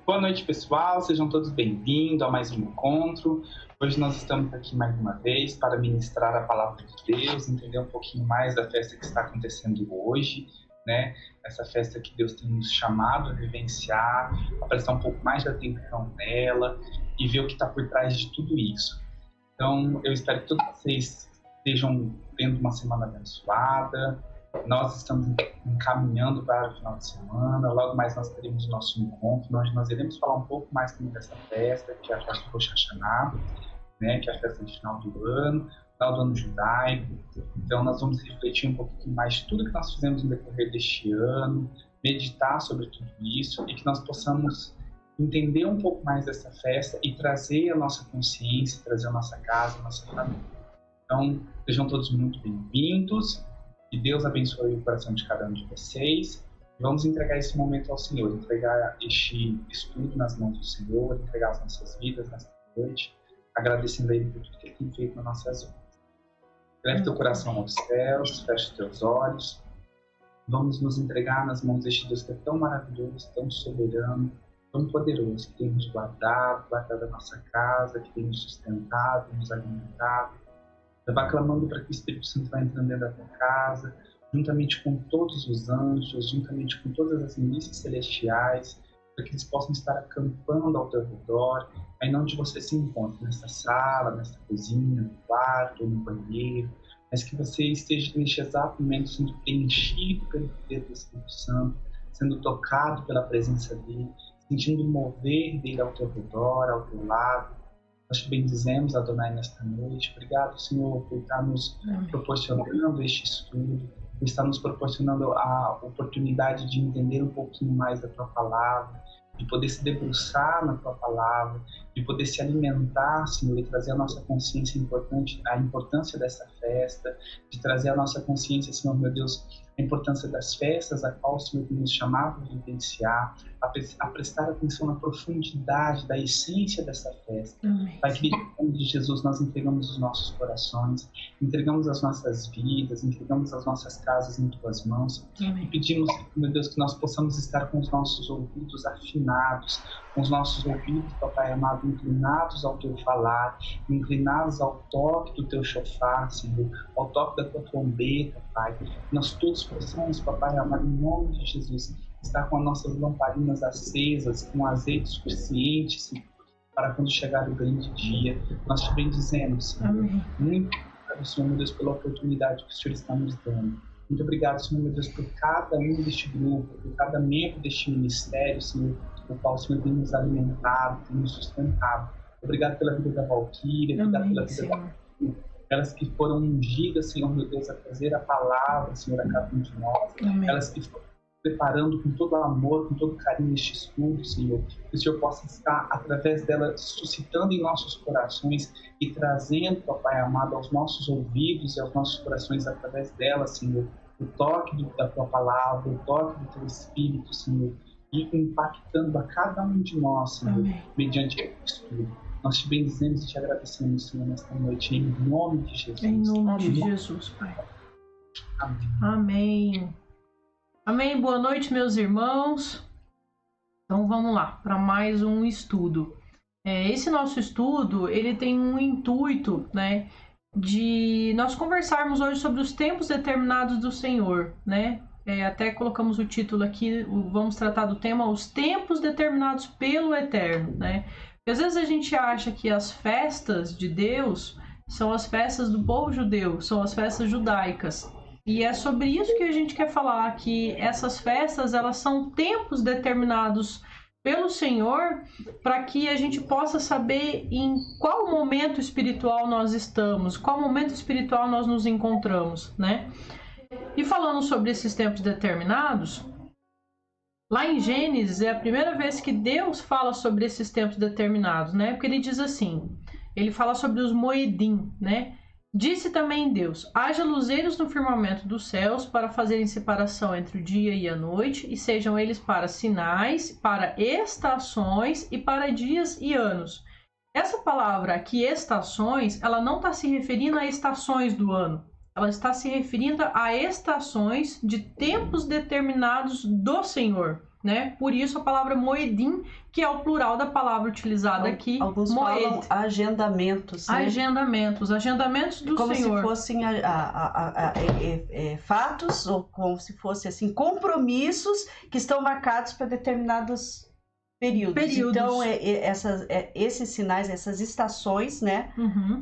Boa noite, pessoal. Sejam todos bem-vindos a mais um encontro. Hoje nós estamos aqui mais uma vez para ministrar a palavra de Deus, entender um pouquinho mais da festa que está acontecendo hoje, né? Essa festa que Deus tem nos chamado a vivenciar, a prestar um pouco mais de atenção nela e ver o que está por trás de tudo isso. Então, eu espero que todos vocês estejam tendo uma semana abençoada. Nós estamos encaminhando para o final de semana. Logo mais nós teremos o nosso encontro, onde nós iremos falar um pouco mais também dessa festa, que é a festa do Rosh Hashanah, né, que é a festa de final do ano judaico. Então nós vamos refletir um pouquinho mais de tudo que nós fizemos no decorrer deste ano, meditar sobre tudo isso e que nós possamos entender um pouco mais dessa festa e trazer a nossa consciência, trazer a nossa casa, a nossa família. Então, sejam todos muito bem-vindos. Que Deus abençoe o coração de cada um de vocês. Vamos entregar esse momento ao Senhor, entregar este estudo nas mãos do Senhor, entregar as nossas vidas nesta noite, agradecendo a Ele por tudo que Ele tem feito nas nossas vidas. Leve teu coração aos céus, feche os teus olhos. Vamos nos entregar nas mãos deste Deus que é tão maravilhoso, tão soberano, tão poderoso, que tem nos guardado a nossa casa, que tem nos sustentado, nos alimentado. Vai clamando para que o Espírito Santo vá entrando dentro da tua casa, juntamente com todos os anjos, juntamente com todas as milícias celestiais, para que eles possam estar acampando ao teu redor, aí onde você se encontra, nessa sala, nessa cozinha, no quarto, no banheiro, mas que você esteja neste exato momento sendo preenchido pelo poder do Espírito Santo, sendo tocado pela presença dele, sentindo o mover dele ao teu redor, ao teu lado. Nós te bendizemos, Adonai, nesta noite. Obrigado, Senhor, por estar nos proporcionando este estudo, por estar nos proporcionando a oportunidade de entender um pouquinho mais da Tua Palavra, de poder se debruçar na Tua Palavra, de poder se alimentar, Senhor, e trazer à nossa consciência a importância dessa festa, de trazer à nossa consciência, Senhor, meu Deus, a importância das festas a qual o Senhor tem nos chamado a vivenciar, a prestar atenção na profundidade da essência dessa festa. Pai querido, em nome de Jesus, nós entregamos os nossos corações, entregamos as nossas vidas, entregamos as nossas casas em Tuas mãos. E pedimos, meu Deus, que nós possamos estar com os nossos ouvidos afinados, com os nossos ouvidos, Papai amado, inclinados ao Teu falar, inclinados ao toque do Teu shofar, Senhor, ao toque da Tua trombeta, Pai. Nós todos possamos, Papai amado, em nome de Jesus, estar com as nossas lamparinas acesas, com azeite suficiente, Senhor, para quando chegar o grande dia. Nós te bendizemos, Senhor. Amém. Muito obrigado, Senhor, meu Deus, pela oportunidade que o Senhor está nos dando. Muito obrigado, Senhor, meu Deus, por cada um deste grupo, por cada membro deste ministério, Senhor, o qual o Senhor tem nos alimentado, tem nos sustentado. Obrigado pela vida da Valquíria, obrigado pela vida da elas que foram ungidas, Senhor, meu Deus, a trazer a palavra, Senhor, a cada um de nós. Amém. Elas que foram preparando com todo amor, com todo carinho este estudo, Senhor, que o Senhor possa estar, através dela, suscitando em nossos corações e trazendo, Papai amado, aos nossos ouvidos e aos nossos corações, através dela, Senhor, o toque da Tua palavra, o toque do Teu Espírito, Senhor, e impactando a cada um de nós, Senhor, amém, mediante o estudo. Nós te bendizemos e te agradecemos, Senhor, nesta noite, em nome de Jesus. Em nome de Jesus, Pai. Amém. Amém. Amém. Boa noite, meus irmãos. Então, vamos lá para mais um estudo. Esse nosso estudo, ele tem um intuito, né, de nós conversarmos hoje sobre os tempos determinados do Senhor, né? Até colocamos o título aqui, vamos tratar do tema Os Tempos Determinados pelo Eterno, né? Porque às vezes a gente acha que as festas de Deus são as festas do povo judeu, são as festas judaicas. E é sobre isso que a gente quer falar, que essas festas, elas são tempos determinados pelo Senhor para que a gente possa saber em qual momento espiritual nós estamos, qual momento espiritual nós nos encontramos, né? E falando sobre esses tempos determinados, lá em Gênesis é a primeira vez que Deus fala sobre esses tempos determinados, né? Porque ele diz assim, ele fala sobre os Moedim, né? Disse também Deus, haja luzeiros no firmamento dos céus para fazerem separação entre o dia e a noite, e sejam eles para sinais, para estações e para dias e anos. Essa palavra aqui, estações, ela não está se referindo a estações do ano. Ela está se referindo a estações de tempos determinados do Senhor, né? Por isso a palavra moedim, que é o plural da palavra utilizada aqui. Alguns falam agendamentos, né? Agendamentos do como Senhor. Como se fossem fatos, ou como se fossem assim, compromissos que estão marcados para determinados períodos. Então, esses sinais, essas estações, né,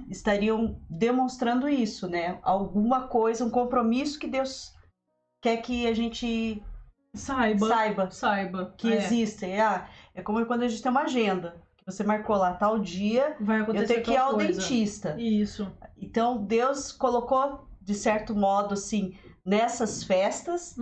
estariam demonstrando isso, né? Alguma coisa, um compromisso que Deus quer que a gente saiba que existe. É como quando a gente tem uma agenda, que você marcou lá tal dia, eu tenho que ir ao dentista. Isso. Então, Deus colocou, de certo modo, assim, nessas festas,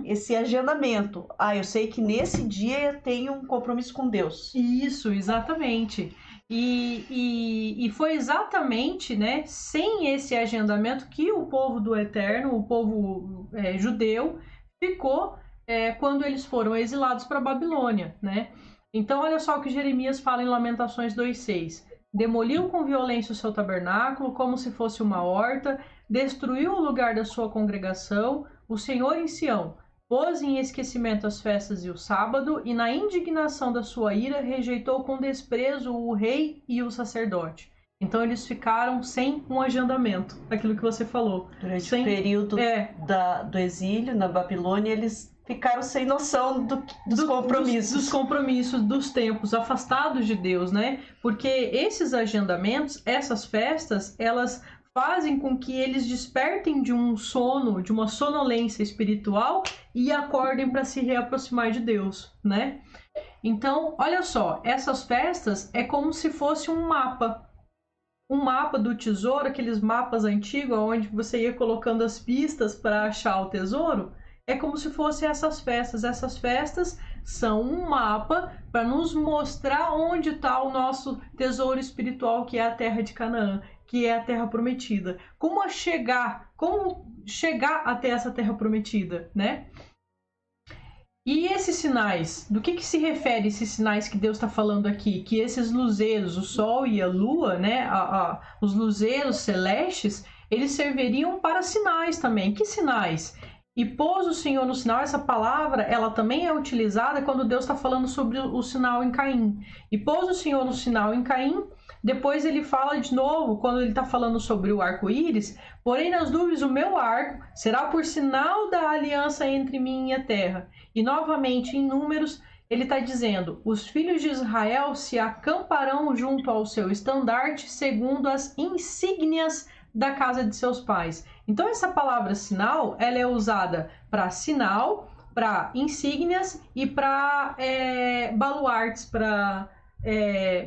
esse agendamento. Eu sei que nesse dia eu tenho um compromisso com Deus. Isso, exatamente. E foi exatamente, né, sem esse agendamento que o povo do Eterno, o povo judeu, ficou quando eles foram exilados para a Babilônia, né? Então, olha só o que Jeremias fala em Lamentações 2:6. Demoliu com violência o seu tabernáculo, como se fosse uma horta, destruiu o lugar da sua congregação, o Senhor em Sião, pôs em esquecimento as festas e o sábado, e na indignação da sua ira rejeitou com desprezo o rei e o sacerdote. Então eles ficaram sem um agendamento, aquilo que você falou. Durante o período do exílio na Babilônia, eles ficaram sem noção dos compromissos. Dos compromissos, dos tempos, afastados de Deus, né? Porque esses agendamentos, essas festas, elas fazem com que eles despertem de um sono, de uma sonolência espiritual e acordem para se reaproximar de Deus, né? Então, olha só, essas festas é como se fosse um mapa do tesouro, aqueles mapas antigos onde você ia colocando as pistas para achar o tesouro. É como se fossem essas festas. Essas festas são um mapa para nos mostrar onde está o nosso tesouro espiritual, que é a terra de Canaã, que é a terra prometida. Como chegar até essa terra prometida, né? E esses sinais, do que se refere esses sinais que Deus está falando aqui? Que esses luzeiros, o sol e a lua, né? Os luzeiros celestes, eles serviriam para sinais também. Que sinais? E pôs o Senhor no sinal, essa palavra, ela também é utilizada quando Deus está falando sobre o sinal em Caim. E pôs o Senhor no sinal em Caim, depois ele fala de novo, quando ele está falando sobre o arco-íris, porém nas nuvens o meu arco será por sinal da aliança entre mim e a terra. E novamente em Números, ele está dizendo, os filhos de Israel se acamparão junto ao seu estandarte, segundo as insígnias da casa de seus pais. Então essa palavra sinal, ela é usada para sinal, para insígnias e para baluartes, para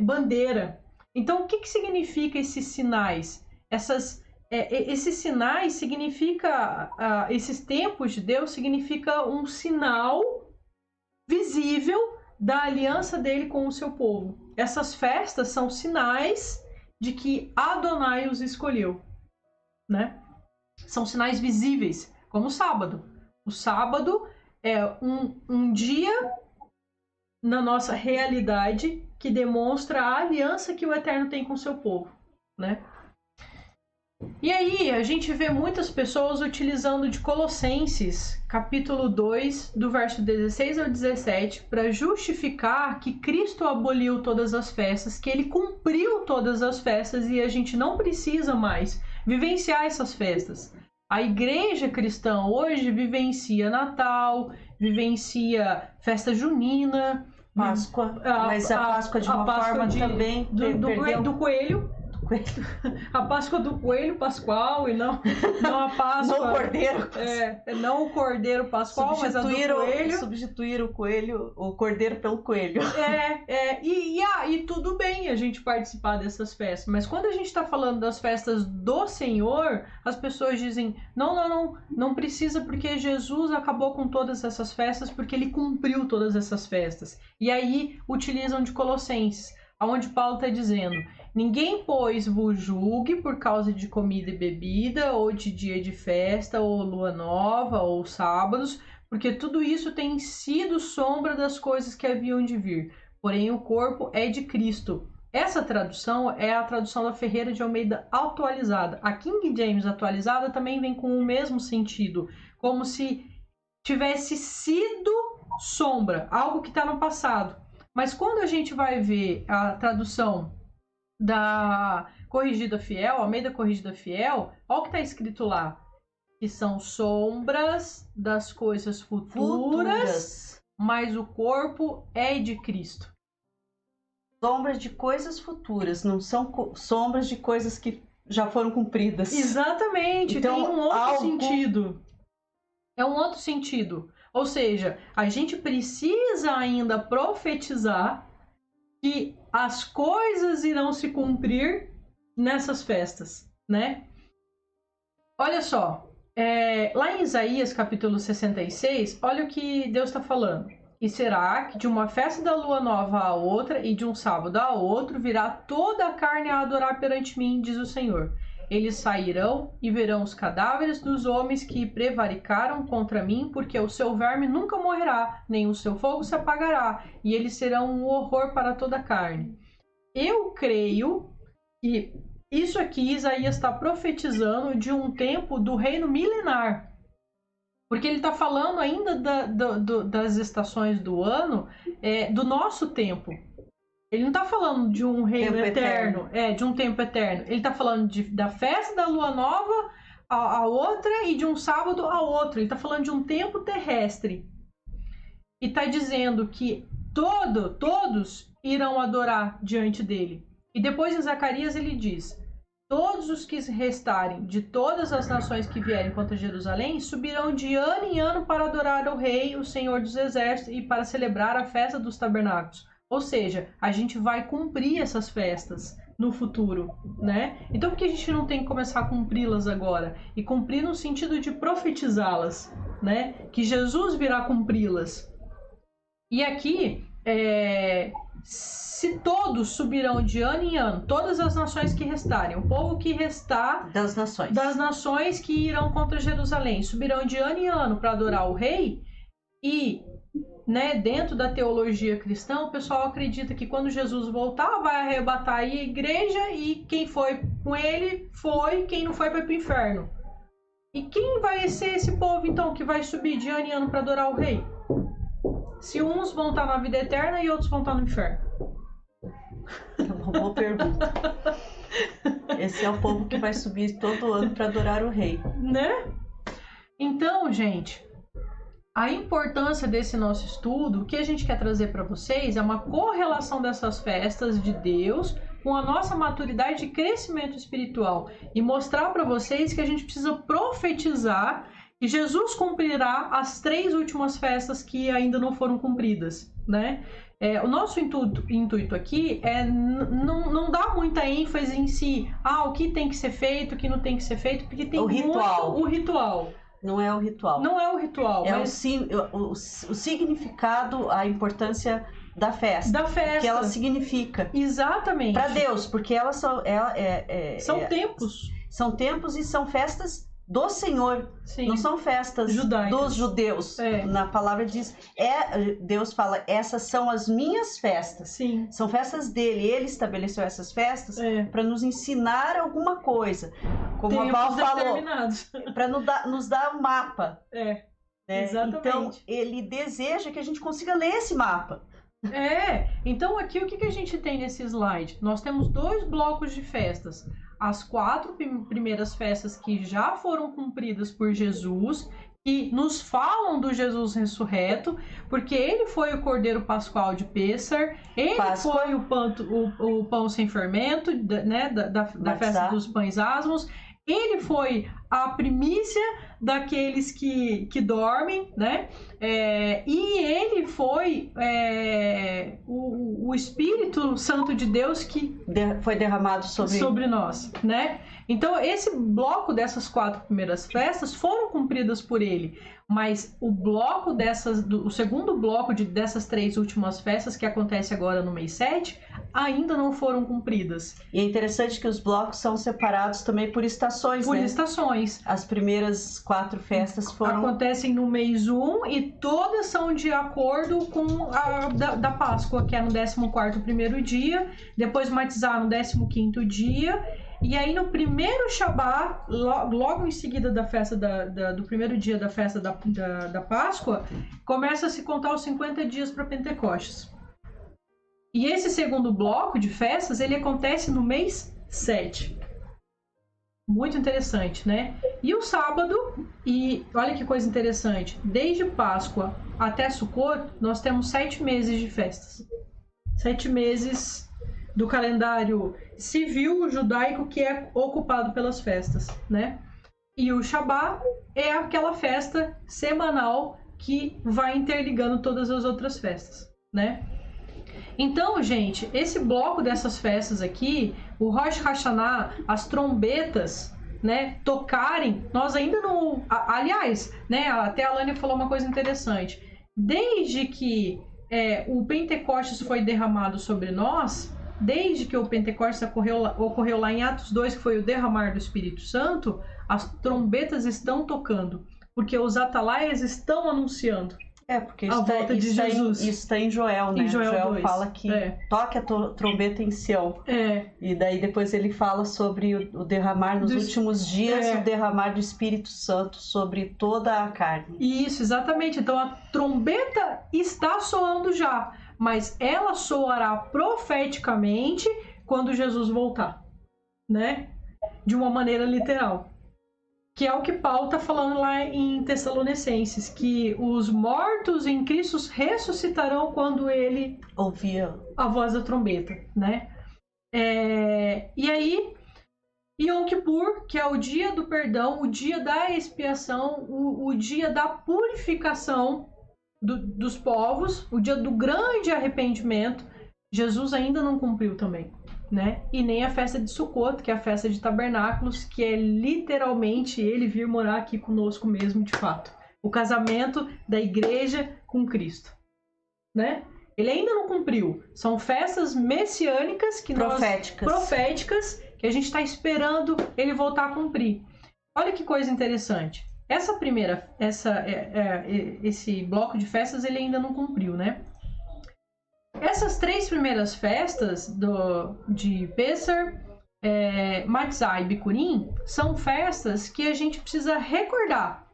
bandeira. Então o que significa esses sinais? Esses sinais significa, esses tempos de Deus significa um sinal visível da aliança dele com o seu povo. Essas festas são sinais de que Adonai os escolheu, né? São sinais visíveis, como o sábado. O sábado é um dia na nossa realidade que demonstra a aliança que o Eterno tem com o seu povo, né? E aí a gente vê muitas pessoas utilizando de Colossenses, capítulo 2, do verso 16 ao 17, para justificar que Cristo aboliu todas as festas, que ele cumpriu todas as festas e a gente não precisa mais vivenciar essas festas. A igreja cristã hoje vivencia Natal, vivencia festa junina, Páscoa, mas a Páscoa de uma forma também do coelho. A Páscoa do coelho pascual e não a Páscoa. Não o cordeiro. Não o cordeiro pascual, mas a do coelho. Substituir o cordeiro pelo coelho. E tudo bem a gente participar dessas festas, mas quando a gente está falando das festas do Senhor, as pessoas dizem, não precisa, porque Jesus acabou com todas essas festas, porque ele cumpriu todas essas festas. E aí utilizam de Colossenses, onde Paulo está dizendo, ninguém, pois, vos julgue por causa de comida e bebida, ou de dia de festa, ou lua nova, ou sábados, porque tudo isso tem sido sombra das coisas que haviam de vir. Porém, o corpo é de Cristo. Essa tradução é a tradução da Ferreira de Almeida atualizada. A King James atualizada também vem com o mesmo sentido, como se tivesse sido sombra, algo que está no passado. Mas quando a gente vai ver a tradução da Corrigida Fiel, Almeida Corrigida Fiel, olha o que está escrito lá. Que são sombras das coisas futuras, mas o corpo é de Cristo. Sombras de coisas futuras, não são sombras de coisas que já foram cumpridas. Exatamente, então, tem um outro sentido. É um outro sentido. Ou seja, a gente precisa ainda profetizar que as coisas irão se cumprir nessas festas, né? Olha só. Lá em Isaías capítulo 66, olha o que Deus está falando. E será que de uma festa da lua nova a outra e de um sábado a outro virá toda a carne a adorar perante mim, diz o Senhor. Eles sairão e verão os cadáveres dos homens que prevaricaram contra mim, porque o seu verme nunca morrerá, nem o seu fogo se apagará, e eles serão um horror para toda a carne. Eu creio que isso aqui Isaías está profetizando de um tempo do reino milenar. Porque ele está falando ainda das estações do ano, do nosso tempo. Ele não está falando de um reino eterno, de um tempo eterno. Ele está falando da festa da lua nova a outra e de um sábado a outro. Ele está falando de um tempo terrestre. E está dizendo que todos irão adorar diante dele. E depois em Zacarias ele diz: todos os que restarem de todas as nações que vierem contra Jerusalém subirão de ano em ano para adorar o Rei, o Senhor dos Exércitos, e para celebrar a festa dos tabernáculos. Ou seja, a gente vai cumprir essas festas no futuro, né? Então por que a gente não tem que começar a cumpri-las agora? E cumprir no sentido de profetizá-las, né? Que Jesus virá cumpri-las. E aqui, se todos subirão de ano em ano, todas as nações que restarem, o povo que restar das nações que irão contra Jerusalém, subirão de ano em ano para adorar o rei. E, né, dentro da teologia cristã, o pessoal acredita que quando Jesus voltar, vai arrebatar a igreja, e quem foi com ele foi, quem não foi vai para o inferno. E quem vai ser esse povo, então, que vai subir de ano em ano para adorar o rei? Se uns vão estar na vida eterna e outros vão estar no inferno. É uma boa pergunta. Esse é o povo que vai subir todo ano para adorar o rei, né? Então, gente, a importância desse nosso estudo, o que a gente quer trazer para vocês é uma correlação dessas festas de Deus com a nossa maturidade e crescimento espiritual, e mostrar para vocês que a gente precisa profetizar que Jesus cumprirá as 3 últimas festas que ainda não foram cumpridas, né? O nosso intuito aqui é não dar muita ênfase em si, o que tem que ser feito, o que não tem que ser feito, porque tem o ritual. Não é o ritual. Não é o ritual. É o significado, a importância da festa. Da festa. O que ela significa. Exatamente. Para Deus, porque elas são... são tempos. São tempos e são festas do Senhor. Sim. Não são festas judaicas. Dos judeus. Na palavra diz, Deus fala, essas são as minhas festas. Sim. São festas dele. Ele estabeleceu essas festas para nos ensinar alguma coisa. Como a Val falou, para nos dar um mapa. Exatamente. Então, ele deseja que a gente consiga ler esse mapa. Então aqui o que a gente tem nesse slide? Nós temos 2 blocos de festas. As 4 primeiras festas que já foram cumpridas por Jesus, que nos falam do Jesus ressurreto, porque ele foi o Cordeiro Pascual de Pêssar, ele foi o pão sem fermento, né, da festa dos pães asmos, ele foi a primícia daqueles que dormem, né? E ele foi o Espírito Santo de Deus que foi derramado sobre nós, né? Então, esse bloco dessas 4 primeiras festas foram cumpridas por ele, mas o segundo bloco dessas 3 últimas festas, que acontece agora no mês 7, ainda não foram cumpridas. E é interessante que os blocos são separados também por estações, Por estações. As primeiras 4 festas acontecem no mês 1 e todas são de acordo com a da Páscoa, que é no 14º primeiro dia, depois batizar no 15º dia, E aí no primeiro Shabá, logo em seguida da festa do primeiro dia da festa da Páscoa, começa a se contar os 50 dias para Pentecostes. E esse segundo bloco de festas, ele acontece no mês 7. Muito interessante, né? E o sábado, e olha que coisa interessante, desde Páscoa até Sukkot, nós temos 7 meses de festas. 7 meses do calendário civil judaico que é ocupado pelas festas, né? E o Shabá é aquela festa semanal que vai interligando todas as outras festas, né? Então, gente, esse bloco dessas festas aqui, o Rosh Hashanah, as trombetas, né, tocarem, nós ainda não... Aliás, né, até a Lânia falou uma coisa interessante. Desde que o Pentecostes foi derramado sobre nós, desde que o Pentecostes ocorreu lá em Atos 2, que foi o derramar do Espírito Santo, as trombetas estão tocando, porque os atalaias estão anunciando. Porque a volta de Jesus. Isso está em Joel, né? Em Joel fala que toque a trombeta em Sião. E daí depois ele fala sobre o derramar nos últimos dias, o derramar do Espírito Santo sobre toda a carne. Isso, exatamente. Então a trombeta está soando já, mas ela soará profeticamente quando Jesus voltar, né? De uma maneira literal. Que é o que Paulo está falando lá em Tessalonicenses, que os mortos em Cristo ressuscitarão quando ele ouvir a voz da trombeta, né? E aí, Yom Kippur, que é o dia do perdão, o dia da expiação, o dia da purificação dos povos, o dia do grande arrependimento, Jesus ainda não cumpriu também. Né? E nem a festa de Sukkot, que é a festa de tabernáculos, que é literalmente ele vir morar aqui conosco mesmo, de fato. O casamento da igreja com Cristo, né? Ele ainda não cumpriu. São festas messiânicas que proféticas que a gente está esperando ele voltar a cumprir. Olha que coisa interessante. Esse bloco de festas ele ainda não cumpriu, né? Essas 3 primeiras festas de Pessar, Matzah e Bikurim são festas que a gente precisa recordar.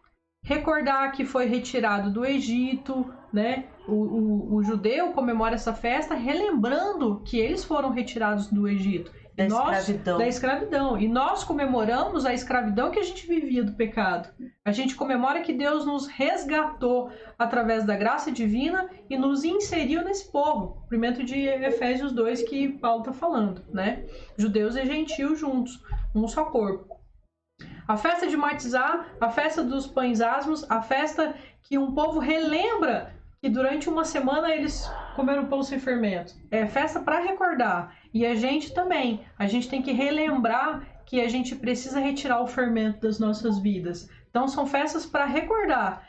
Recordar que foi retirado do Egito, né? O judeu comemora essa festa relembrando que eles foram retirados do Egito. Da escravidão. E nós comemoramos a escravidão que a gente vivia do pecado. A gente comemora que Deus nos resgatou através da graça divina e nos inseriu nesse povo. Cumprimento de Efésios 2 que Paulo está falando, né? Judeus e gentios juntos, um só corpo. A festa de Matzah, a festa dos pães asmos, a festa que um povo relembra que durante uma semana eles comeram pão sem fermento. É festa para recordar. E a gente também. A gente tem que relembrar que a gente precisa retirar o fermento das nossas vidas. Então são festas para recordar.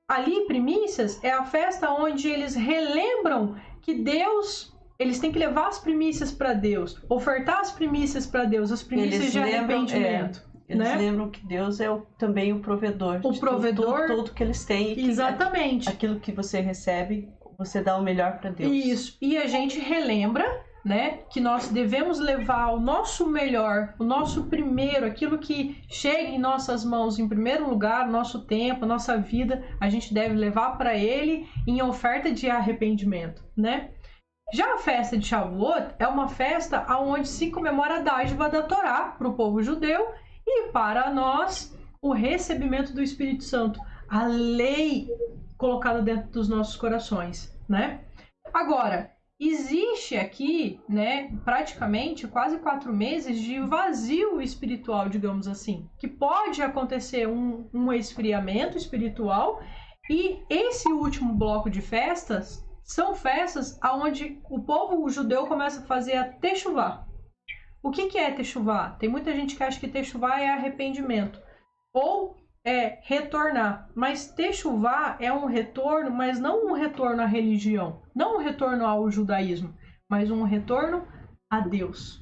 Ali, primícias, é a festa onde eles relembram que Deus... Eles têm que levar as primícias para Deus. Ofertar as primícias para Deus. As primícias de arrependimento. Eles lembram que Deus é também o provedor. O provedor. Tudo que eles têm. Exatamente. Aquilo que você recebe, você dá o melhor para Deus. Isso. E a gente relembra, né, que nós devemos levar o nosso melhor, o nosso primeiro, aquilo que chega em nossas mãos em primeiro lugar, nosso tempo, nossa vida, a gente deve levar para Ele em oferta de arrependimento, né? Já a festa de Shavuot é uma festa onde se comemora a dádiva da Torá para o povo judeu e para nós o recebimento do Espírito Santo, a lei colocada dentro dos nossos corações, né? Agora, existe aqui, né, praticamente quase 4 meses de vazio espiritual, digamos assim, que pode acontecer um esfriamento espiritual, e esse último bloco de festas são festas onde o povo judeu começa a fazer a techuvá. O que é techuvá? Tem muita gente que acha que techuvá é arrependimento ou é retornar, mas techuvá é um retorno, mas não um retorno à religião, não um retorno ao judaísmo, mas um retorno a Deus.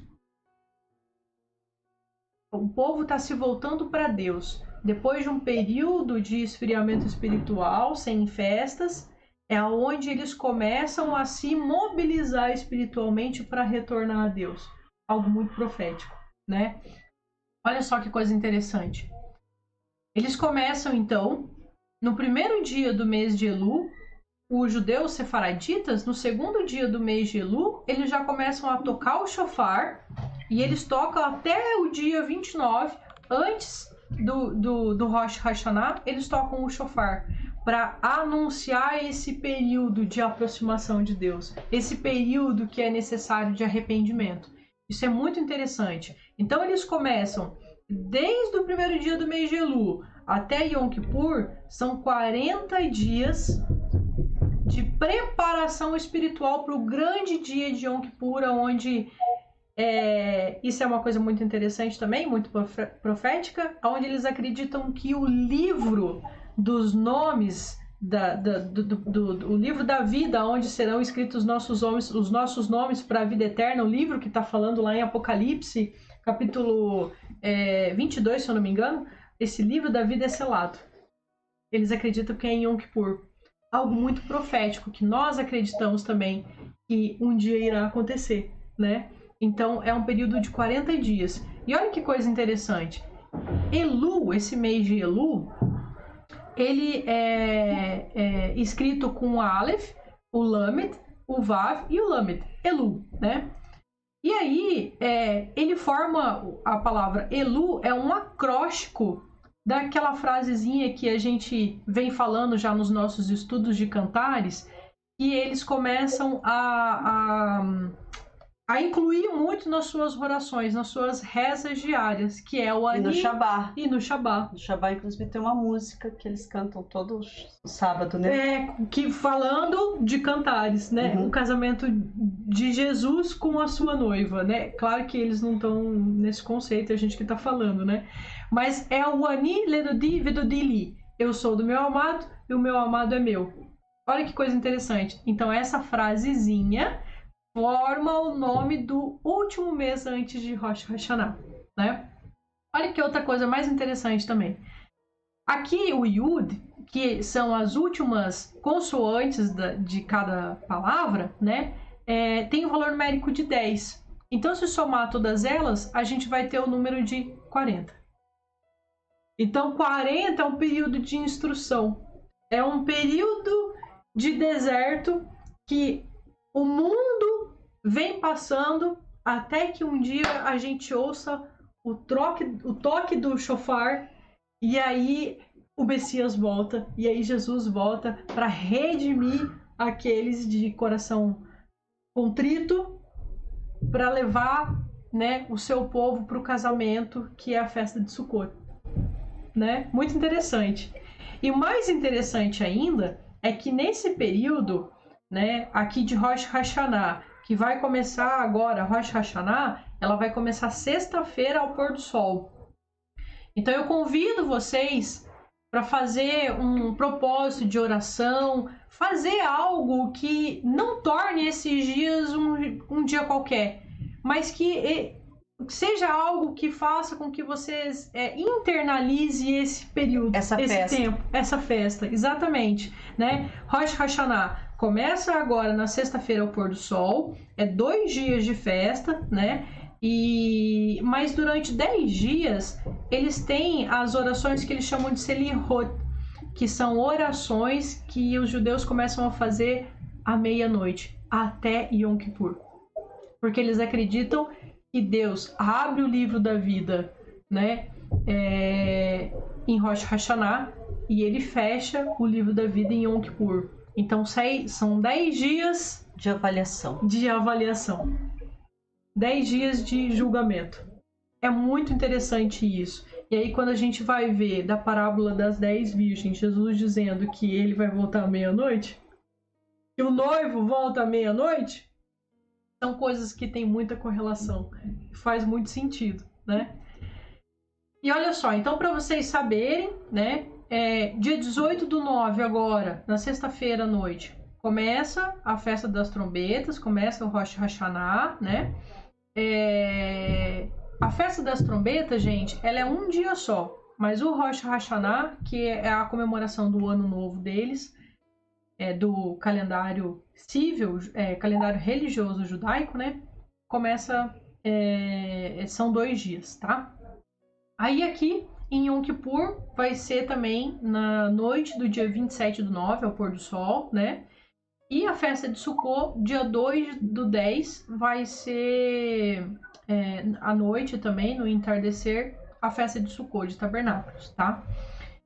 O povo está se voltando para Deus. Depois de um período de esfriamento espiritual, sem festas, é onde eles começam a se mobilizar espiritualmente para retornar a Deus. Algo muito profético, né? Olha só que coisa interessante. Eles começam, então, no primeiro dia do mês de Elu, os judeus sefaraditas, no segundo dia do mês de Elu, eles já começam a tocar o shofar, e eles tocam até o dia 29, antes do Rosh Hashanah, eles tocam o shofar, para anunciar esse período de aproximação de Deus, esse período que é necessário de arrependimento. Isso é muito interessante. Então eles começam desde o primeiro dia do mês de Elu até Yom Kippur, são 40 dias de preparação espiritual para o grande dia de Yom Kippur, onde isso é uma coisa muito interessante também, muito profética, onde eles acreditam que o livro dos nomes, o livro da vida, onde serão escritos os nossos nomes para a vida eterna, o livro que está falando lá em Apocalipse, capítulo 22, se eu não me engano, esse livro da vida é selado. Eles acreditam que é em Yom Kippur. Algo muito profético, que nós acreditamos também que um dia irá acontecer, né? Então, é um período de 40 dias. E olha que coisa interessante. Elu, esse mês de Elu, ele é escrito com o Aleph, o Lamed, o Vav e o Lamed. Elu, né? E aí, ele forma a palavra Elu, é um acróstico daquela frasezinha que a gente vem falando já nos nossos estudos de cantares, que eles começam a incluir muito nas suas orações, nas suas rezas diárias, que é o Ani. E no Shabá. E no Shabá. No Shabá, inclusive, tem uma música que eles cantam todo sábado, né? Que falando de cantares, né? O casamento de Jesus com a sua noiva, né? Claro que eles não estão nesse conceito, a gente que está falando, né? Mas é o Ani Ledodi Vedodili. Eu sou do meu amado e o meu amado é meu. Olha que coisa interessante. Então, essa frasezinha forma o nome do último mês antes de Rosh Hashanah, né? Olha que outra coisa mais interessante também. Aqui o Yud, que são as últimas consoantes de cada palavra, né? Tem um valor numérico de 10. Então, se somar todas elas, a gente vai ter o número de 40. Então, 40 é um período de instrução. É um período de deserto que o mundo vem passando até que um dia a gente ouça o toque do shofar, e aí o Messias volta, e aí Jesus volta para redimir aqueles de coração contrito, para levar, né, o seu povo para o casamento, que é a festa de Sukkot, né? Muito interessante. E o mais interessante ainda é que nesse período, né, aqui de Rosh Hashanah, que vai começar agora, Rosh Hashanah, ela vai começar sexta-feira ao pôr do sol. Então eu convido vocês para fazer um propósito de oração, fazer algo que não torne esses dias um dia qualquer, mas que seja algo que faça com que vocês internalize esse período, essa festa, exatamente, né? Rosh Hashanah começa agora na sexta-feira ao pôr do sol, 2 dias de festa, né? Mas durante 10 dias eles têm as orações que eles chamam de Selihot, que são orações que os judeus começam a fazer à meia-noite, até Yom Kippur. Porque eles acreditam que Deus abre o livro da vida, né, em Rosh Hashanah, e ele fecha o livro da vida em Yom Kippur. Então são 10 dias de avaliação. 10 dias de julgamento. É muito interessante isso. E aí quando a gente vai ver da parábola das 10 virgens, Jesus dizendo que ele vai voltar à meia-noite, que o noivo volta à meia-noite, são coisas que têm muita correlação. Faz muito sentido, né? E olha só, então para vocês saberem, né? Dia 18/9 agora, na sexta-feira à noite, começa a festa das trombetas, começa o Rosh Hashanah, né? A festa das trombetas, gente, ela é um dia só, mas o Rosh Hashanah, que é a comemoração do ano novo deles, do calendário civil, calendário religioso judaico, né? Começa, são 2 dias, tá? Aí aqui em Yom Kippur vai ser também na noite do dia 27/9, ao pôr do sol, né? E a festa de Sukkot, dia 2/10, vai ser à noite também, no entardecer, a festa de Sukkot, de tabernáculos, tá?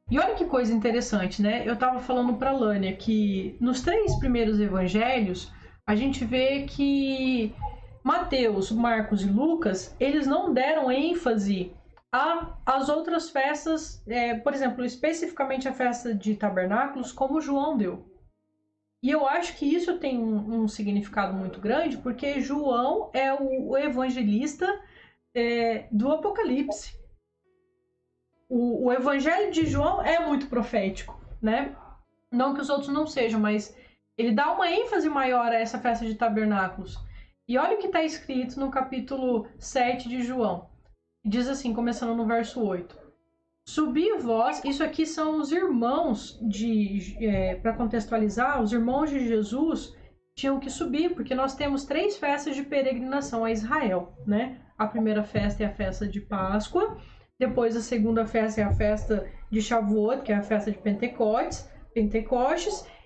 E olha que coisa interessante, né? Eu tava falando pra Lânia que nos 3 primeiros evangelhos, a gente vê que Mateus, Marcos e Lucas, eles não deram ênfase às outras festas, por exemplo, especificamente a festa de tabernáculos, como João deu. E eu acho que isso tem um significado muito grande, porque João é o evangelista do Apocalipse. O evangelho de João é muito profético, né? Não que os outros não sejam, mas ele dá uma ênfase maior a essa festa de tabernáculos. E olha o que está escrito no capítulo 7 de João. Diz assim, começando no verso 8. Subi vós, isso aqui são os irmãos para contextualizar, os irmãos de Jesus tinham que subir, porque nós temos 3 festas de peregrinação a Israel, né? A primeira festa é a festa de Páscoa, depois a segunda festa é a festa de Shavuot, que é a festa de Pentecostes,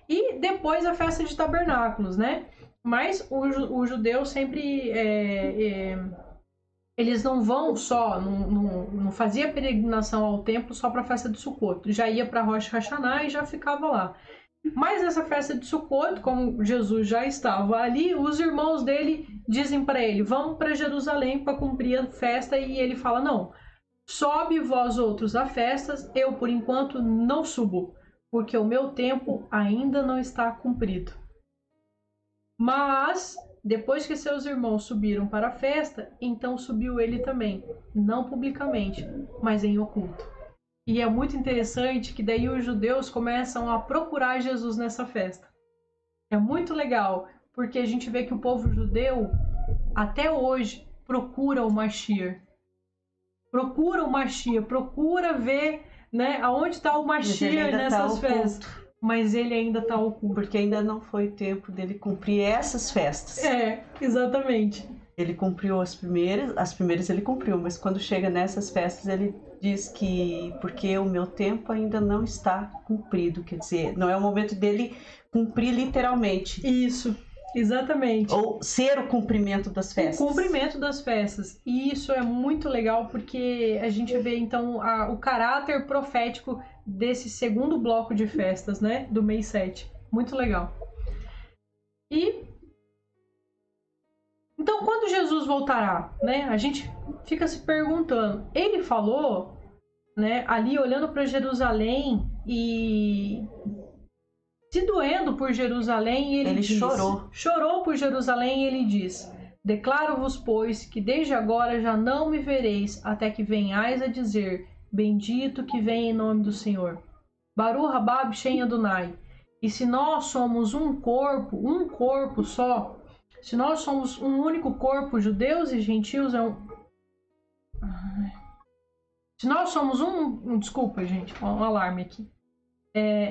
e depois a festa de tabernáculos, né? Mas o judeu sempre eles não vão só, não fazia peregrinação ao templo só para a festa de Sukkot. Já ia para Rosh Hashanah e já ficava lá. Mas essa festa de Sukkot, como Jesus já estava ali, os irmãos dele dizem para ele, vamos para Jerusalém para cumprir a festa. E ele fala, não, sobe vós outros a festas, eu por enquanto não subo, porque o meu tempo ainda não está cumprido. Mas depois que seus irmãos subiram para a festa, então subiu ele também, não publicamente, mas em oculto. E é muito interessante que daí os judeus começam a procurar Jesus nessa festa. É muito legal, porque a gente vê que o povo judeu, até hoje, procura o Mashiach. Procura ver, né, aonde está o Mashiach nessas festas. Mas ele ainda está oculto. Porque ainda não foi tempo dele cumprir essas festas. Exatamente. Ele cumpriu as primeiras ele cumpriu, mas quando chega nessas festas ele diz que porque o meu tempo ainda não está cumprido, quer dizer, não é o momento dele cumprir literalmente. Isso, exatamente. Ou ser o cumprimento das festas. O cumprimento das festas. E isso é muito legal porque a gente vê então o caráter profético desse segundo bloco de festas, né, do mês 7. Muito legal. E então, quando Jesus voltará, né? A gente fica se perguntando. Ele falou, né, ali olhando para Jerusalém e se doendo por Jerusalém, ele diz, chorou por Jerusalém e ele diz: declaro-vos, pois, que desde agora já não me vereis, até que venhais a dizer: bendito que vem em nome do Senhor. Baruch haba b'shem Adonai. E se nós somos um corpo só, se nós somos um único corpo, judeus e gentios se nós somos desculpa, gente, um alarme aqui.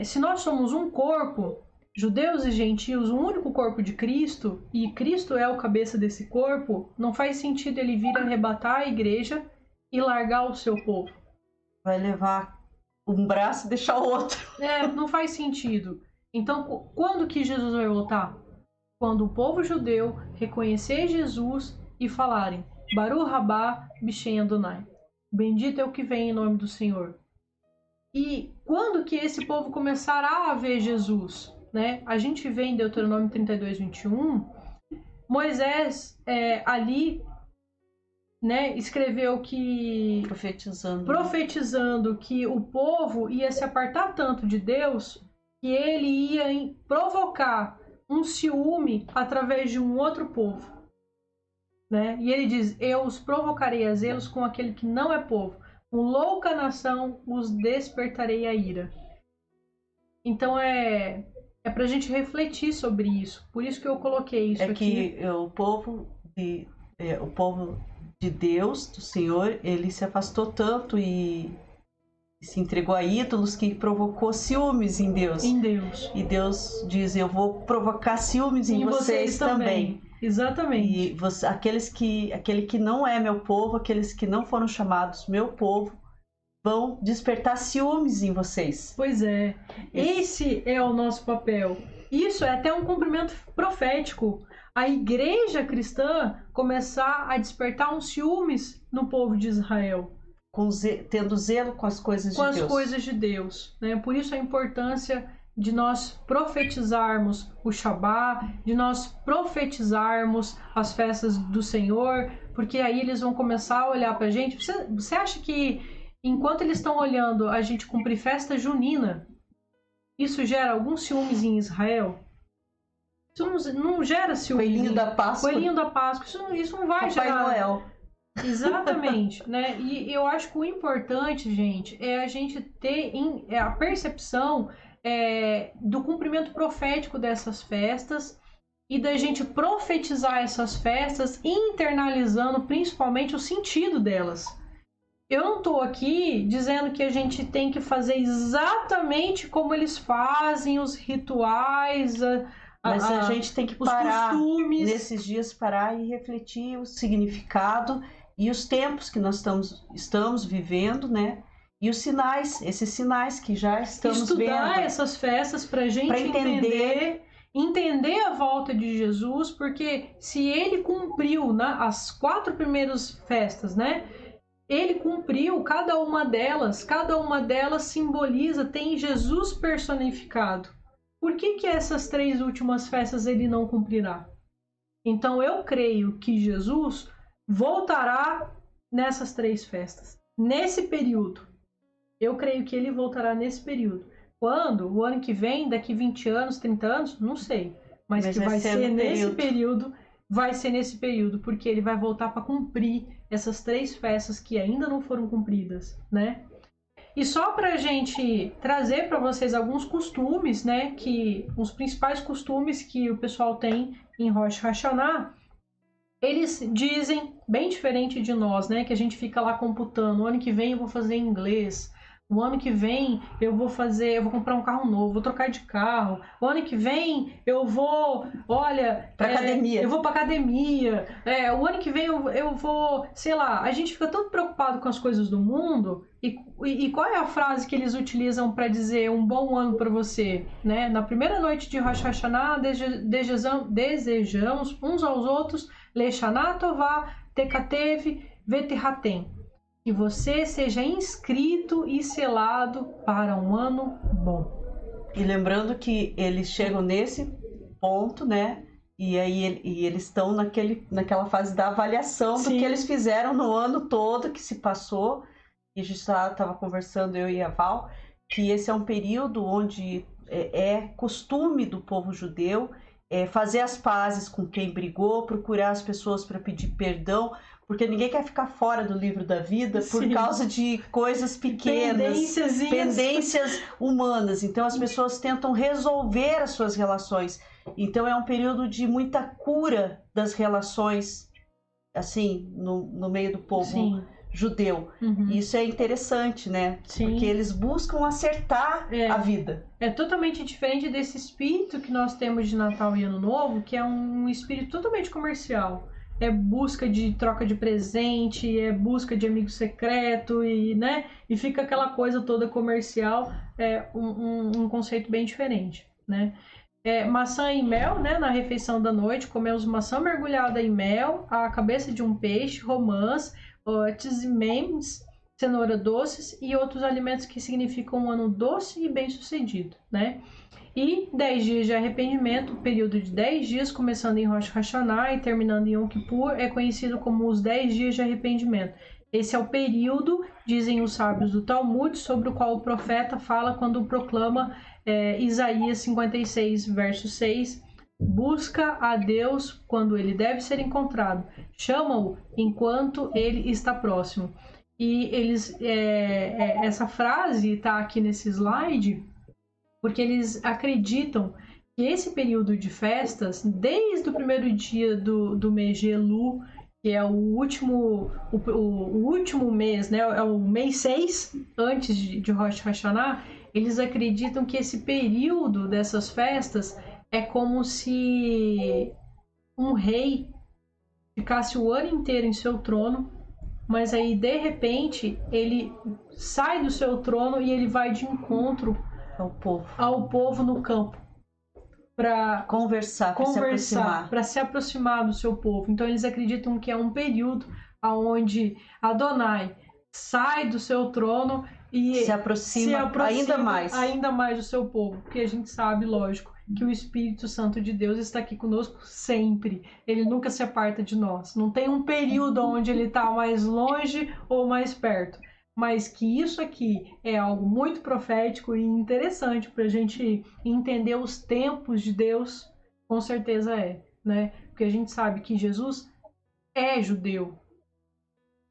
Se nós somos um corpo, judeus e gentios, um único corpo de Cristo, e Cristo é o cabeça desse corpo, não faz sentido ele vir arrebatar a igreja e largar o seu povo. Vai levar um braço e deixar o outro. Não faz sentido. Então, quando que Jesus vai voltar? Quando o povo judeu reconhecer Jesus e falarem: Baruch haba b'shem Adonai. Bendito é o que vem em nome do Senhor. E quando que esse povo começará a ver Jesus? Né? A gente vê em Deuteronômio 32:21, Moisés ali, né, escreveu que profetizando que o povo ia se apartar tanto de Deus que ele ia provocar um ciúme através de um outro povo, né? E ele diz: eu os provocarei a zelos com aquele que não é povo, com louca nação os despertarei a ira. Então é pra gente refletir sobre isso. Por isso que eu coloquei isso aqui. Que o povo de Deus, do Senhor, ele se afastou tanto e se entregou a ídolos que provocou ciúmes em Deus. E Deus diz: eu vou provocar ciúmes em vocês também. Exatamente. E aquele que não é meu povo, aqueles que não foram chamados meu povo, vão despertar ciúmes em vocês. Pois é. Esse é o nosso papel. Isso é até um cumprimento profético. A igreja cristã começar a despertar uns ciúmes no povo de Israel. Tendo zelo com as coisas de Deus. Com as coisas de Deus, né? Por isso a importância de nós profetizarmos o Shabá, de nós profetizarmos as festas do Senhor, porque aí eles vão começar a olhar pra gente. Você acha que enquanto eles estão olhando a gente cumprir festa junina, isso gera alguns ciúmes em Israel? Isso não gera ciúmes. Coelhinho da Páscoa. Coelhinho da Páscoa. Isso não vai gerar. Papai Noel. Exatamente, né? E eu acho que o importante, gente, é a gente ter a percepção do cumprimento profético dessas festas e da gente profetizar essas festas, internalizando principalmente o sentido delas. Eu não estou aqui dizendo que a gente tem que fazer exatamente como eles fazem, os rituais, mas a gente tem que parar os costumes. Nesses dias, parar e refletir o significado e os tempos que nós estamos vivendo, né? E os sinais, esses sinais que já estamos Estudar vendo. essas festas para a gente entender a volta de Jesus, porque se ele cumpriu as 4 primeiras festas, né? Ele cumpriu cada uma delas simboliza, tem Jesus personificado. Por que essas 3 últimas festas ele não cumprirá? Então eu creio que Jesus voltará nessas 3 festas, nesse período. Eu creio que ele voltará nesse período. Quando? O ano que vem, daqui 20 anos, 30 anos? Não sei. Mas que vai ser nesse período, vai ser nesse período, porque ele vai voltar para cumprir essas 3 festas que ainda não foram cumpridas, né? E só para a gente trazer para vocês alguns costumes, né? Que os principais costumes que o pessoal tem em Rosh Hashanah, eles dizem bem diferente de nós, né? Que a gente fica lá computando. O ano que vem eu vou fazer inglês. O ano que vem eu vou comprar um carro novo, vou trocar de carro. O ano que vem eu vou, academia. Eu vou para academia. O ano que vem eu vou, sei lá. A gente fica tão preocupado com as coisas do mundo. E qual é a frase que eles utilizam para dizer um bom ano para você, né? Na primeira noite de Rosh Hashanah, desejamos uns aos outros Leshana Tová, Tekatev, Veterhatem. Que você seja inscrito e selado para um ano bom. E lembrando que eles chegam nesse ponto, né? E aí eles estão naquela fase da avaliação do que eles fizeram no ano todo que se passou. E a gente estava conversando, eu e a Val, que esse é um período onde é costume do povo judeu fazer as pazes com quem brigou, procurar as pessoas para pedir perdão, porque ninguém quer ficar fora do livro da vida por causa de coisas pequenas, pendências humanas. Então as pessoas tentam resolver as suas relações. Então é um período de muita cura das relações, assim, no meio do povo judeu. Uhum. Isso é interessante, né? Sim. Porque eles buscam acertar a vida. É totalmente diferente desse espírito que nós temos de Natal e Ano Novo, que é um espírito totalmente comercial. É busca de troca de presente, é busca de amigo secreto, né? E fica aquela coisa toda comercial, um conceito bem diferente, né? Maçã e mel, né? Na refeição da noite, comemos maçã mergulhada em mel, a cabeça de um peixe, romãs, tzimems, cenoura doces e outros alimentos que significam um ano doce e bem-sucedido, né? E 10 dias de arrependimento, o período de 10 dias, começando em Rosh Hashanah e terminando em Yom Kippur, é conhecido como os 10 dias de arrependimento. Esse é o período, dizem os sábios do Talmud, sobre o qual o profeta fala quando proclama Isaías 56, verso 6, busca a Deus quando ele deve ser encontrado, chama-o enquanto ele está próximo. E essa frase está aqui nesse slide porque eles acreditam que esse período de festas, desde o primeiro dia do mês de Elu, que é o último mês, né? É o mês 6 antes de Rosh Hashanah, eles acreditam que esse período dessas festas é como se um rei ficasse o ano inteiro em seu trono, mas aí de repente ele sai do seu trono e ele vai de encontro ao povo no campo para conversar, para se aproximar do seu povo. Então eles acreditam que é um período onde Adonai sai do seu trono e se aproxima ainda mais do seu povo, porque a gente sabe, lógico, que o Espírito Santo de Deus está aqui conosco sempre. Ele nunca se aparta de nós. Não tem um período onde ele está mais longe ou mais perto. Mas que isso aqui é algo muito profético e interessante para a gente entender os tempos de Deus, com certeza é, né? Porque a gente sabe que Jesus é judeu.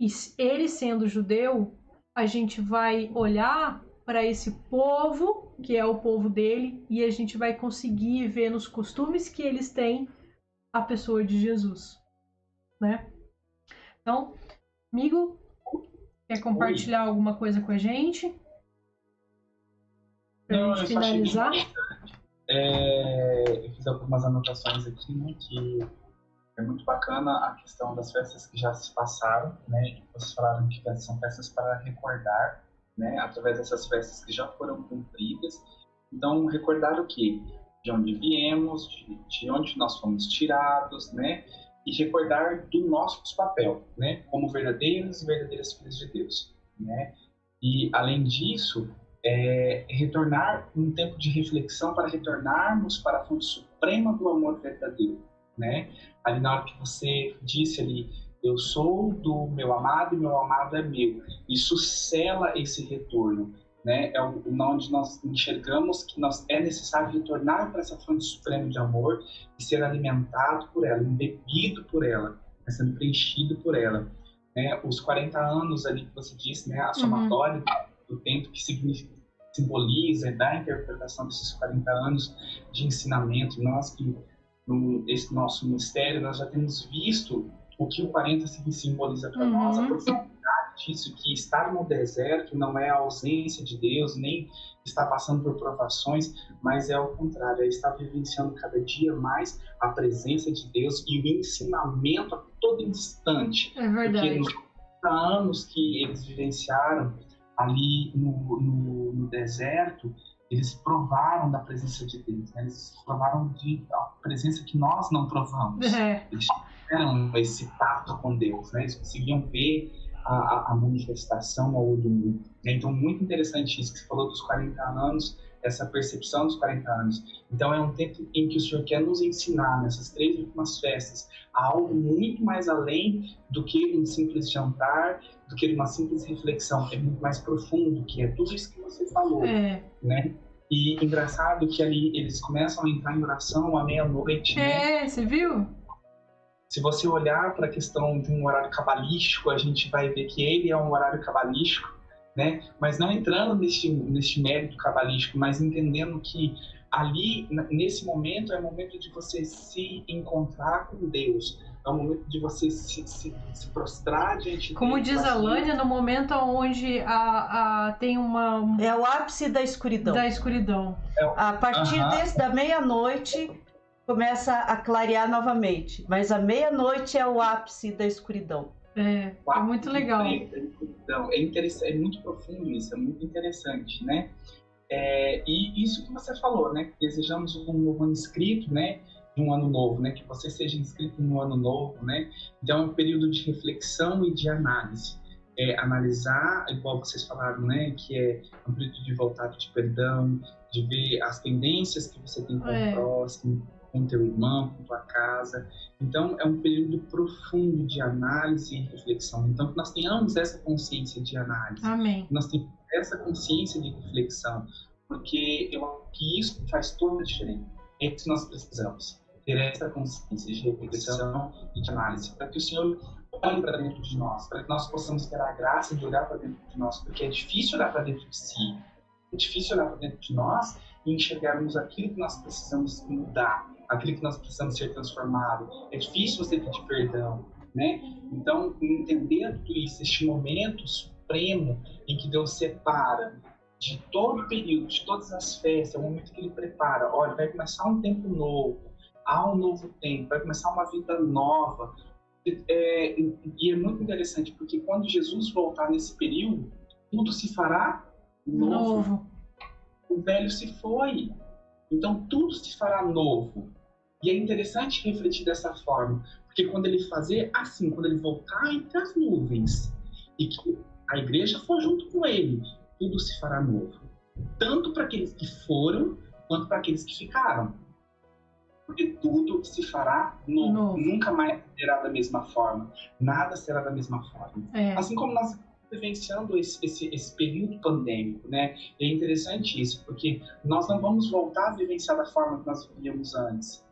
E ele sendo judeu, a gente vai olhar para esse povo, que é o povo dele, e a gente vai conseguir ver nos costumes que eles têm a pessoa de Jesus, né? Então, amigo, quer compartilhar alguma coisa com a gente? Pra gente finalizar? Eu fiz algumas anotações aqui, né, que é muito bacana a questão das festas que já se passaram, né, e vocês falaram que são festas para recordar, né, através dessas festas que já foram cumpridas. Então, recordar o quê? De onde viemos, de onde nós fomos tirados, né, e recordar do nosso papel, né, como verdadeiros e verdadeiras filhos de Deus, né. E, além disso, retornar um tempo de reflexão para retornarmos para a fonte suprema do amor verdadeiro, né. Ali na hora que você disse ali, eu sou do meu amado e meu amado é meu. Isso sela esse retorno, né? É onde nós enxergamos que é necessário retornar para essa fonte suprema de amor e ser alimentado por ela, embebido por ela, sendo preenchido por ela. Né? Os 40 anos ali que você disse, né? A somatória do tempo que simboliza e dá a interpretação desses 40 anos de ensinamento. Nós que, nesse nosso ministério, nós já temos visto o que o 40 simboliza para nós, a profundidade disso, que estar no deserto não é a ausência de Deus, nem estar passando por provações, mas é ao contrário, é estar vivenciando cada dia mais a presença de Deus e o ensinamento a todo instante. É verdade. Porque nos 40 anos que eles vivenciaram ali no deserto, eles provaram da presença de Deus, né? Eles provaram de a presença que nós não provamos. Eles tiveram esse tato com Deus, né? Eles conseguiam ver a manifestação ao olho nu. Então, muito interessante isso que você falou dos 40 anos, essa percepção dos 40 anos. Então, é um tempo em que o Senhor quer nos ensinar, nessas 3 últimas festas, a algo muito mais além do que um simples jantar, do que uma simples reflexão. É muito mais profundo, que é tudo isso que você falou, né? E engraçado que ali eles começam a entrar em oração à meia-noite, né? Você viu? Se você olhar para a questão de um horário cabalístico, a gente vai ver que ele é um horário cabalístico, né? Mas não entrando neste mérito cabalístico, mas entendendo que ali, nesse momento, é o momento de você se encontrar com Deus. É o momento de você se prostrar diante de Deus. Como diz a Lânia, no momento onde tem uma... É o ápice da escuridão. A partir da meia-noite começa a clarear novamente, mas a meia-noite é o ápice da escuridão. É muito legal. É muito profundo isso, é muito interessante, né? E isso que você falou, né? Desejamos um novo ano inscrito, né? De um ano novo, né? Que você seja inscrito no ano novo, né? Então é um período de reflexão e de análise. Analisar, igual vocês falaram, né? Que é um período de voltar de perdão, de ver as tendências que você tem com o próximo, com teu irmão, com tua casa. Então, é um período profundo de análise e reflexão. Então, que nós tenhamos essa consciência de análise. Amém. Que nós tenhamos essa consciência de reflexão, porque eu acho que isso faz toda a diferença. É isso que nós precisamos, ter essa consciência de reflexão e de análise, para que o Senhor olhe para dentro de nós, para que nós possamos ter a graça de olhar para dentro de nós, porque é difícil olhar para dentro de si, é difícil olhar para dentro de nós e enxergarmos aquilo que nós precisamos mudar, aquilo que nós precisamos ser transformado. É difícil você pedir perdão, né? Então, entender tudo isso, este momento supremo em que Deus separa de todo o período, de todas as festas, é o momento que Ele prepara. Olha, vai começar um tempo novo, há um novo tempo, vai começar uma vida nova. E é muito interessante, porque quando Jesus voltar nesse período, tudo se fará novo. O velho se foi. Então tudo se fará novo. E é interessante refletir dessa forma, porque quando ele fazer assim, quando ele voltar entre as nuvens, e que a igreja for junto com ele, tudo se fará novo. Tanto para aqueles que foram, quanto para aqueles que ficaram. Porque tudo se fará novo. Nunca mais será da mesma forma. Nada será da mesma forma. Assim como nós estamos vivenciando esse período pandêmico, né? É interessante isso, porque nós não vamos voltar a vivenciar da forma que nós vivíamos antes.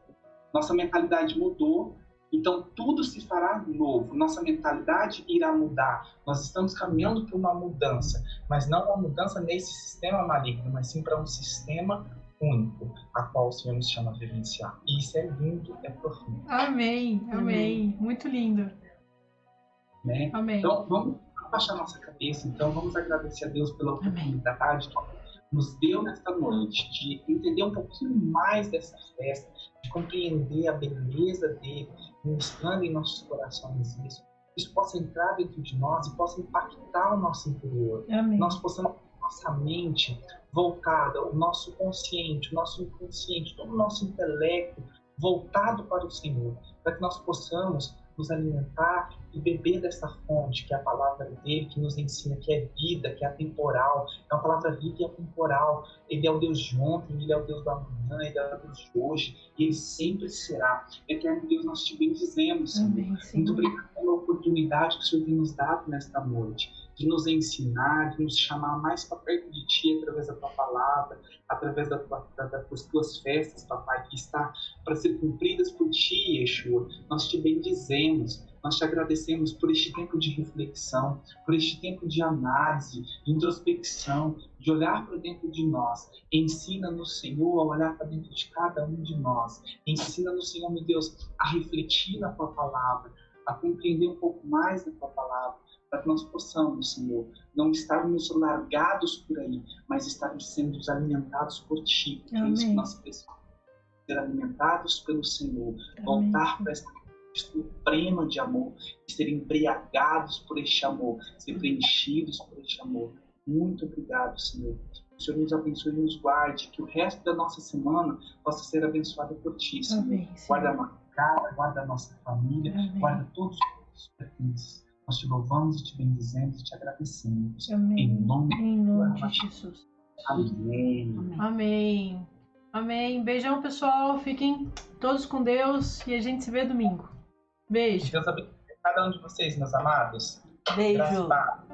Nossa mentalidade mudou, então tudo se fará novo. Nossa mentalidade irá mudar. Nós estamos caminhando para uma mudança, mas não uma mudança nesse sistema maligno, mas sim para um sistema único, a qual o Senhor nos chama a vivenciar. E isso é lindo, é profundo. Amém, amém. Muito lindo. Né? Amém. Então, vamos abaixar nossa cabeça, então vamos agradecer a Deus pela oportunidade que nos deu nesta noite, de entender um pouquinho mais dessa festa, de compreender a beleza dele, ministrando em nossos corações isso possa entrar dentro de nós e possa impactar o nosso interior. Amém. Nós possamos nossa mente voltada, o nosso consciente, o nosso inconsciente, todo o nosso intelecto voltado para o Senhor, para que nós possamos nos alimentar e beber dessa fonte, que é a palavra dele, que nos ensina que é vida, que é atemporal, é uma palavra viva e atemporal. Ele é o Deus de ontem, ele é o Deus do amanhã, ele é o Deus de hoje, e ele sempre será. Eterno Deus, nós te bendizemos, Senhor. Amém, Senhor. Muito obrigado pela oportunidade que o Senhor tem nos dado nesta noite, de nos ensinar, de nos chamar mais para perto de Ti, através da Tua palavra, através das Tuas festas, Papai, que está para ser cumpridas por Ti, Yeshua. Nós te bendizemos, nós te agradecemos por este tempo de reflexão, por este tempo de análise, de introspecção, de olhar para dentro de nós. Ensina-nos, Senhor, a olhar para dentro de cada um de nós. Ensina-nos, Senhor, meu Deus, a refletir na Tua palavra, a compreender um pouco mais da Tua palavra, para que nós possamos, Senhor, não estarmos largados por aí, mas estarmos sendo alimentados por Ti. É isso que nós precisamos, ser alimentados pelo Senhor, voltar para essa suprema de amor, e ser embriagados por este amor, ser preenchidos por este amor. Muito obrigado, Senhor. Que o Senhor nos abençoe e nos guarde, que o resto da nossa semana possa ser abençoado por Ti, Senhor. Amém, Senhor. Guarda a nossa casa, guarda a nossa família, Amém. Guarda todos os nossos pertences. Nós te louvamos e te bendizemos e te agradecemos. Amém. Em nome de Jesus. Amém. Amém. Amém. Beijão, pessoal. Fiquem todos com Deus e a gente se vê domingo. Beijo. Deus abençoe cada um de vocês, meus amados. Beijo. Graças a Deus.